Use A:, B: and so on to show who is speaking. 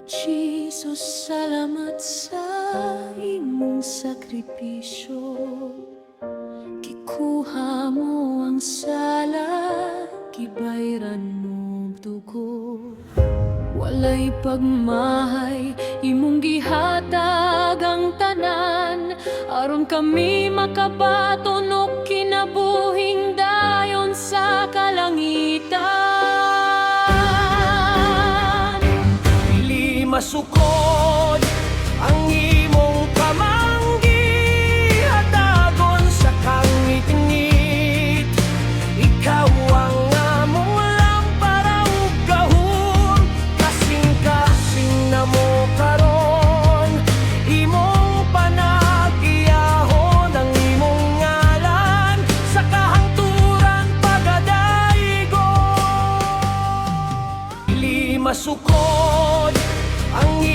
A: Jesus, salamat sa imong sakripisyo. Gikuha mo ang sala, gibayran mo dugo. Walay pagmahay, imong gihatag ang tanan, aron kami makabaton og kinabuhing dayon sa kalangitan.
B: Masukod ang imong pamanggi, hatagon sa kangit-ngit. Ikaw ang among lampara ug gahom, kasing-kasing na mo karon. Imong panagiyahon ang imong ngalan sa kahangturan pagadaigong. Dili masukod ang